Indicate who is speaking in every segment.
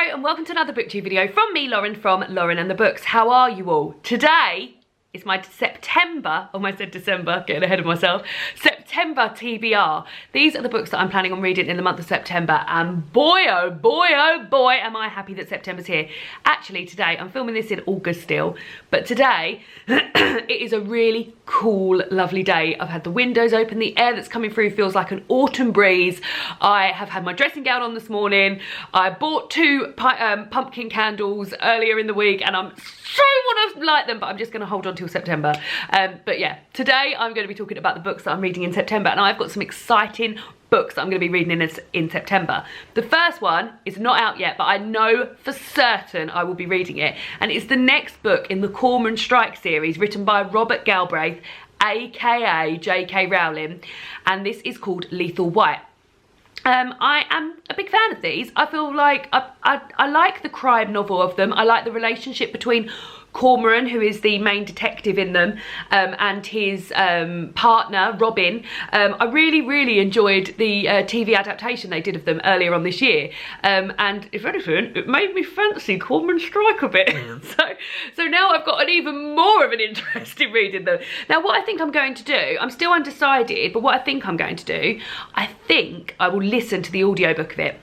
Speaker 1: Hello and welcome to another booktube video from me, Lauren, from Lauren and the Books. How are you all? Today is my September, almost said December, getting ahead of myself, September TBR. These are the books that I'm planning on reading in the month of September, and boy, oh boy, oh boy, am I happy that September's here. Actually, today, I'm filming this in August still, but today, it is a really cool, lovely day. I've had the windows open, the air that's coming through feels like an autumn breeze. I have had my dressing gown on this morning. I bought two pumpkin candles earlier in the week, and I'm so want to light them, but I'm just going to hold on till September. But yeah, today I'm going to be talking about the books that I'm reading in September, and I've got some exciting books that I'm going to be reading in September. The first one is not out yet, but I know for certain I will be reading it, and it's the next book in the Cormoran Strike series written by Robert Galbraith, aka J.K. Rowling, and this is called Lethal White. I am a big fan of these. I feel like I like the crime novel of them. I like the relationship between Cormoran, who is the main detective in them, and his partner, Robin. I really enjoyed the TV adaptation they did of them earlier on this year. And if anything, it made me fancy Cormoran Strike a bit. So now I've got an even more of an interest in reading them. Now, what I think I'm going to do, I'm still undecided, but what I think I'm going to do, I think I will listen to the audiobook of it.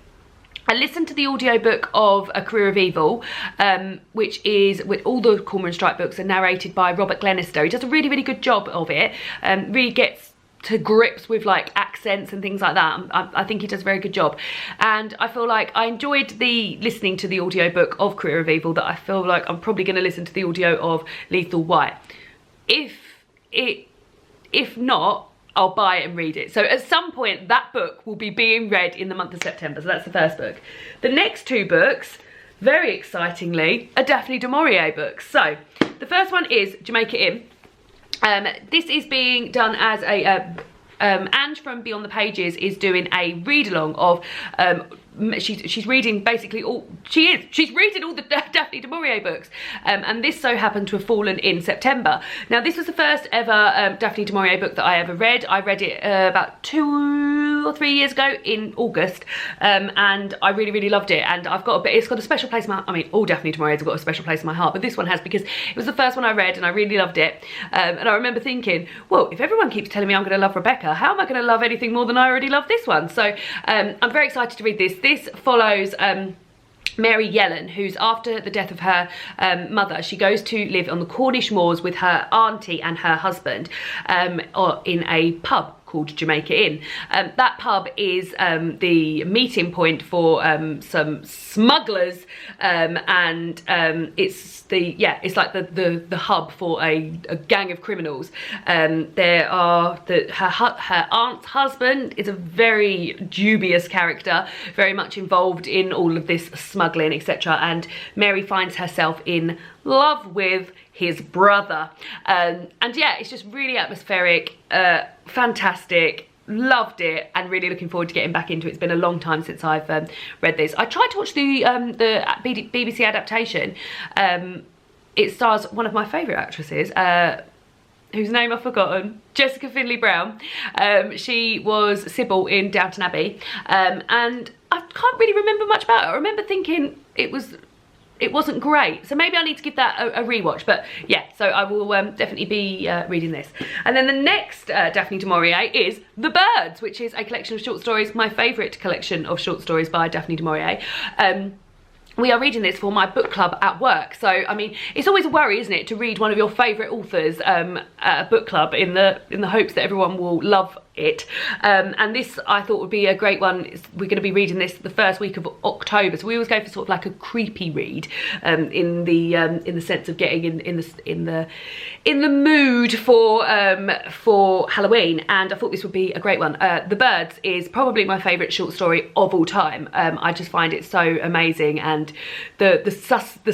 Speaker 1: I listened to the audiobook of A Career of Evil, which is, with all the Cormoran Strike books are narrated by Robert Glenister. He does a really good job of it, really gets to grips with like accents and things like that. I think he does a very good job. And I feel like I enjoyed listening to the audiobook of Career of Evil, that I feel like I'm probably going to listen to the audio of Lethal White. If not, I'll buy it and read it. So at some point, that book will be being read in the month of September. So that's the first book. The next two books, very excitingly, are Daphne du Maurier books. So the first one is Jamaica Inn. This is being done as a... Ange from Beyond the Pages is doing a read-along of... she's reading basically all... She's reading all the Daphne du Maurier books. And this so happened to have fallen in September. Now, this was the first ever Daphne du Maurier book that I ever read. I read it about 2 or 3 years ago in August. And I really loved it. And it's got a special place in my... I mean, all Daphne du Maurier's have got a special place in my heart, but this one has, because it was the first one I read and I really loved it. And I remember thinking, well, if everyone keeps telling me I'm going to love Rebecca, how am I going to love anything more than I already love this one? So I'm very excited to read this. This follows Mary Yellen, who's, after the death of her mother, she goes to live on the Cornish moors with her auntie and her husband in a pub called Jamaica Inn. That pub is the meeting point for some smugglers, and it's like the hub for a gang of criminals. There are her aunt's husband is a very dubious character, very much involved in all of this smuggling, etc. And Mary finds herself in love with his brother, and yeah, it's just really atmospheric, fantastic, loved it, and really looking forward to getting back into it. It's been a long time since I've read this. I tried to watch the BBC adaptation. It stars one of my favourite actresses, whose name I've forgotten, Jessica Findlay-Brown. She was Sybil in Downton Abbey, and I can't really remember much about it. I remember thinking it wasn't great, so maybe I need to give that a rewatch. But yeah, so I will definitely be reading this. And then the next Daphne du Maurier is The Birds, which is a collection of short stories, my favourite collection of short stories by Daphne du Maurier. We are reading this for my book club at work. So, I mean, it's always a worry, isn't it, to read one of your favourite authors at a book club in the hopes that everyone will love it. And this, I thought, would be a great one. We're going to be reading this the first week of October, so we always go for sort of like a creepy read, in the sense of getting in the mood for Halloween. And I thought this would be a great one. The Birds is probably my favourite short story of all time. I just find it so amazing, and the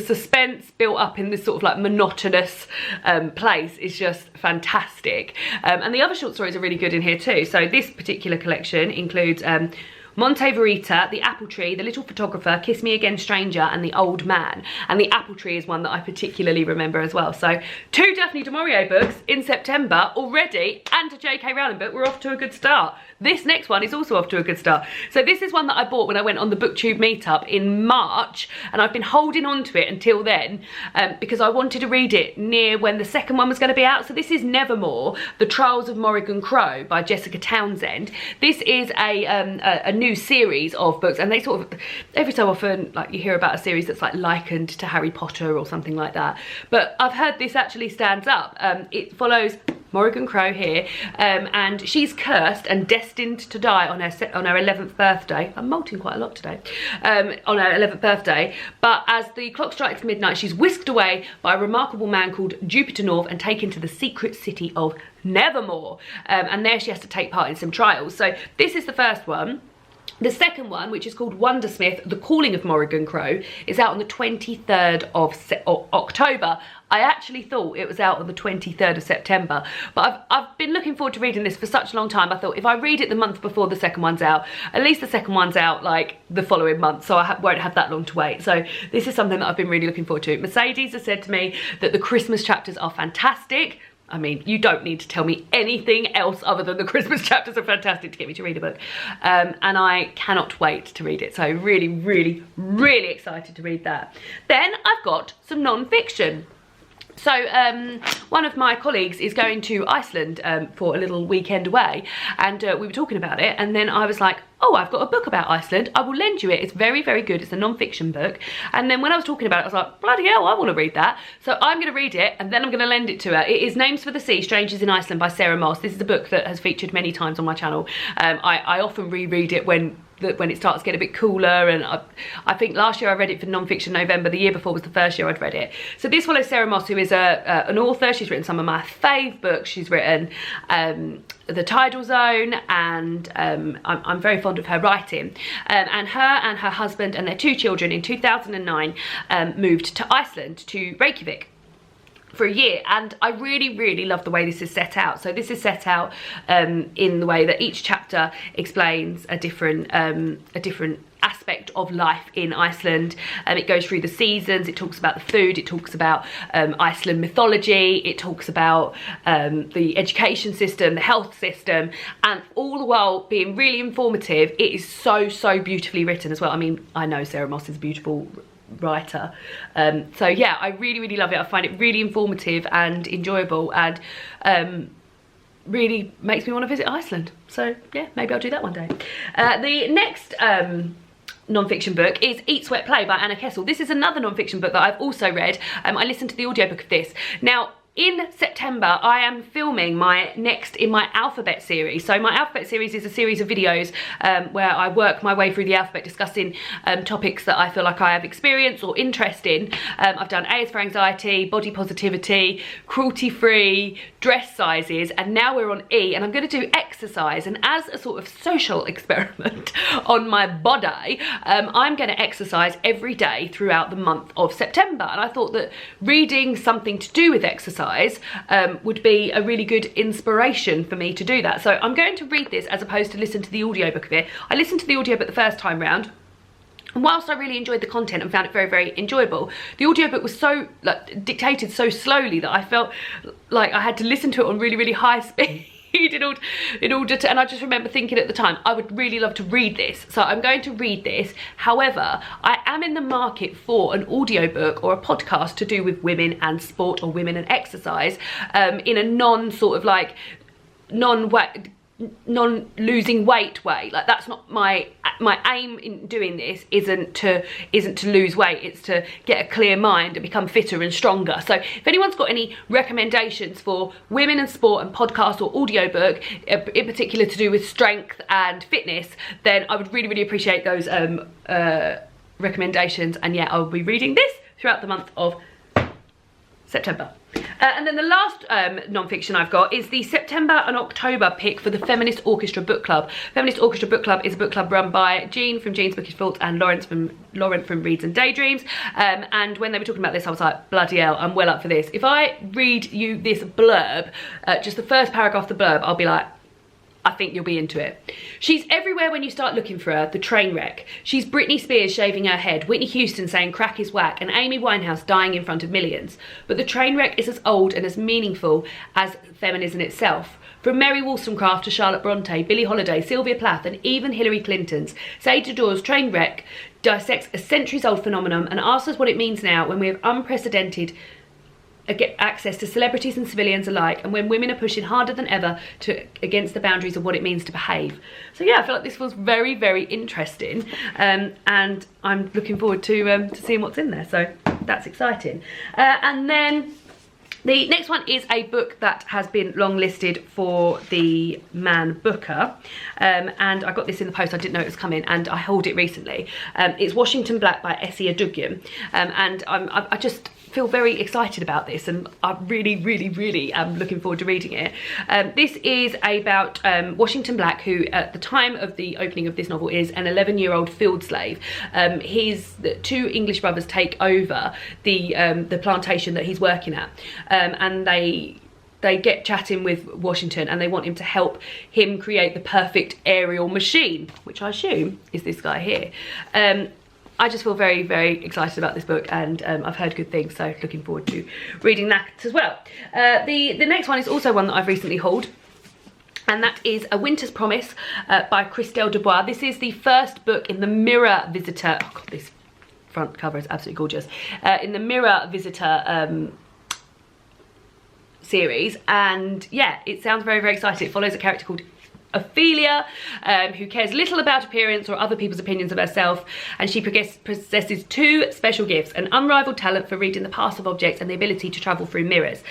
Speaker 1: suspense built up in this sort of like monotonous place is just fantastic. And the other short stories are really good in here too. So this particular collection includes Monte Verita, The Apple Tree, The Little Photographer, Kiss Me Again Stranger, and The Old Man. And The Apple Tree is one that I particularly remember as well. So 2 Daphne du Maurier books in September already, and a J.K. Rowling book. We're off to a good start. This next one is also off to a good start. So this is one that I bought when I went on the BookTube meetup in March, and I've been holding on to it until then because I wanted to read it near when the second one was going to be out. So this is Nevermore, The Trials of Morrigan Crow by Jessica Townsend. This is a new series of books, and they sort of, every so often, like, you hear about a series that's like likened to Harry Potter or something like that. But I've heard this actually stands up. It follows Morrigan Crow here, and she's cursed and destined to die on her 11th birthday. I'm molting quite a lot today. On her 11th birthday, but as the clock strikes midnight, she's whisked away by a remarkable man called Jupiter North and taken to the secret city of Nevermore, and there she has to take part in some trials. So this is the first one. The second one, which is called Wondersmith, The Calling of Morrigan Crow, is out on the 23rd of October. I actually thought it was out on the 23rd of September, but I've been looking forward to reading this for such a long time. I thought if I read it the month before the second one's out, at least the second one's out like the following month, so I won't have that long to wait. So this is something that I've been really looking forward to. Mercedes has said to me that the Christmas chapters are fantastic. I mean, you don't need to tell me anything else other than the Christmas chapters are fantastic to get me to read a book. And I cannot wait to read it. So really, really, really excited to read that. Then I've got some non-fiction. So one of my colleagues is going to Iceland for a little weekend away, and we were talking about it, and then I was like, oh, I've got a book about Iceland, I will lend you it, it's very, very good, it's a non-fiction book. And then when I was talking about it, I was like, bloody hell, I want to read that. So I'm going to read it, and then I'm going to lend it to her. It is Names for the Sea, Strangers in Iceland by Sarah Moss. This is a book that has featured many times on my channel. I often reread it when it starts to get a bit cooler, and I think last year I read it for non-fiction November. The year before was the first year I'd read it. So this follows Sarah Moss, who is an author. She's written some of my fave books. She's written The Tidal Zone, and I'm very fond of her writing. And her husband and their 2 children in 2009 moved to Iceland, to Reykjavik, for a year, and I really, really love the way this is set out. So this is set out in the way that each chapter explains a different aspect of life in Iceland. It goes through the seasons, it talks about the food, it talks about Iceland mythology, it talks about the education system, the health system, and all the while being really informative. It is so, so beautifully written as well. I mean, I know Sarah Moss is a beautiful writer, so yeah, I really, really love it. I find it really informative and enjoyable, and really makes me want to visit Iceland. So yeah, maybe I'll do that one day. The next non-fiction book is Eat, Sweat, Play by Anna Kessel. This is another non-fiction book that I've also read. I listened to the audiobook of this. Now, in September, I am filming my next in my alphabet series. So my alphabet series is a series of videos where I work my way through the alphabet, discussing topics that I feel like I have experience or interest in. I've done A is for anxiety, body positivity, cruelty-free, dress sizes, and now we're on E, and I'm going to do exercise. And as a sort of social experiment on my body, I'm going to exercise every day throughout the month of September. And I thought that reading something to do with exercise would be a really good inspiration for me to do that. So I'm going to read this as opposed to listen to the audiobook of it. I listened to the audiobook the first time round, and whilst I really enjoyed the content and found it very, very enjoyable, the audiobook was so dictated so slowly that I felt like I had to listen to it on really, really high speed. In order to, and I just remember thinking at the time, I would really love to read this. So I'm going to read this. However, I am in the market for an audiobook or a podcast to do with women and sport or women and exercise, in a non-losing weight way. Like, that's not my aim in doing this. Isn't to lose weight, it's to get a clear mind and become fitter and stronger. So if anyone's got any recommendations for women and sport and podcast or audiobook, in particular to do with strength and fitness, then I would really, really appreciate those recommendations. And yeah, I'll be reading this throughout the month of September. And then the last non-fiction I've got is the September and October pick for the Feminist Orchestra Book Club. Feminist Orchestra Book Club is a book club run by Jean from Jean's Bookish Thoughts and Laurent from Reads and Daydreams. And when they were talking about this, I was like, bloody hell, I'm well up for this. If I read you this blurb, just the first paragraph of the blurb, I'll be like, I think you'll be into it. She's everywhere when you start looking for her, the Trainwreck. She's Britney Spears shaving her head, Whitney Houston saying crack is whack, and Amy Winehouse dying in front of millions. But the Trainwreck is as old and as meaningful as feminism itself. From Mary Wollstonecraft to Charlotte Bronte, Billie Holiday, Sylvia Plath, and even Hillary Clinton's, Sage Dubois' Trainwreck dissects a centuries-old phenomenon and asks us what it means now when we have unprecedented access to celebrities and civilians alike, and when women are pushing harder than ever against the boundaries of what it means to behave. So yeah, I feel like this was very, very interesting, and I'm looking forward to seeing what's in there, so that's exciting. And then the next one is a book that has been long listed for the Man Booker, and I got this in the post. I didn't know it was coming, and I hauled it recently. It's Washington Black by Essie Adugian, and I just feel very excited about this, and I really, really, really am looking forward to reading it. This is about Washington Black, who at the time of the opening of this novel is an 11-year-old field slave. His two English brothers take over the plantation that he's working at, and they get chatting with Washington, and they want him to help him create the perfect aerial machine, which I assume is this guy here. I just feel very, very excited about this book, and I've heard good things, so looking forward to reading that as well. The next one is also one that I've recently hauled, and that is A Winter's Promise by Christelle Dubois. This is the first book in the Mirror Visitor. Oh God, this front cover is absolutely gorgeous. In the Mirror Visitor series, and yeah, it sounds very, very exciting. It follows a character called Ophelia, who cares little about appearance or other people's opinions of herself, and she possesses two special gifts: an unrivaled talent for reading the past of objects and the ability to travel through mirrors.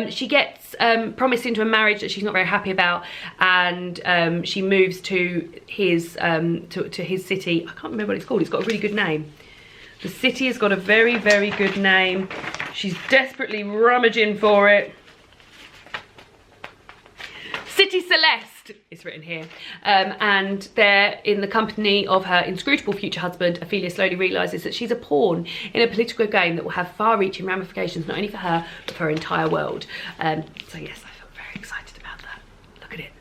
Speaker 1: She gets promised into a marriage that she's not very happy about, and she moves to his city. I can't remember what it's called. It's got a really good name. The city has got a very, very good name. She's desperately rummaging for it. City Celeste, it's written here, and they're in the company of her inscrutable future husband. Ophelia slowly realises that she's a pawn in a political game that will have far-reaching ramifications not only for her but for her entire world. So yes, I feel very excited about that. Look at it.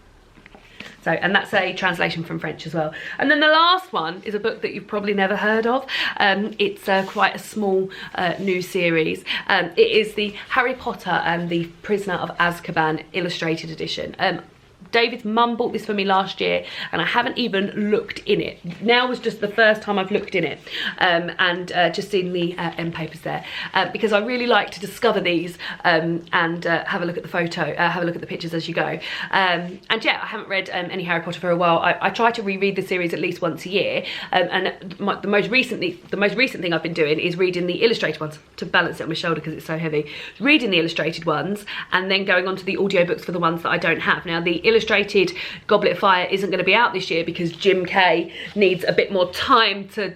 Speaker 1: So, and that's a translation from French as well. And then the last one is a book that you've probably never heard of. It's quite a small new series. It is the Harry Potter and the Prisoner of Azkaban illustrated edition. David's mum bought this for me last year, and I haven't even looked in it. Now was just the first time I've looked in it, and just seen the end papers there, because I really like to discover these and have a look at the photo, have a look at the pictures as you go. And yeah, I haven't read any Harry Potter for a while. I try to reread the series at least once a year, and the most recent thing I've been doing is reading the illustrated ones to balance it on my shoulder because it's so heavy. Reading the illustrated ones and then going on to the audiobooks for the ones that I don't have. Now, the illustrated Goblet of Fire isn't going to be out this year because Jim Kay needs a bit more time to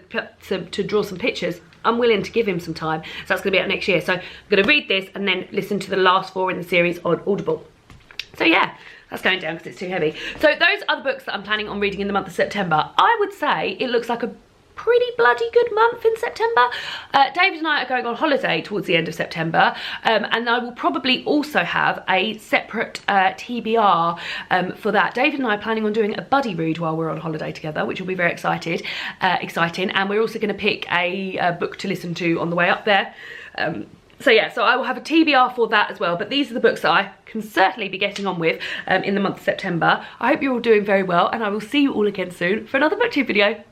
Speaker 1: draw some pictures. I'm willing to give him some time, so that's going to be out next year. So I'm going to read this and then listen to the last 4 in the series on Audible. So yeah, that's going down because it's too heavy. So those are the books that I'm planning on reading in the month of September. I would say it looks like a pretty bloody good month in September. David and I are going on holiday towards the end of September, and I will probably also have a separate TBR for that. David and I are planning on doing a buddy read while we're on holiday together, which will be very exciting, and we're also going to pick a book to listen to on the way up there. So yeah, so I will have a TBR for that as well, but these are the books that I can certainly be getting on with in the month of September. I hope you're all doing very well, and I will see you all again soon for another booktube video.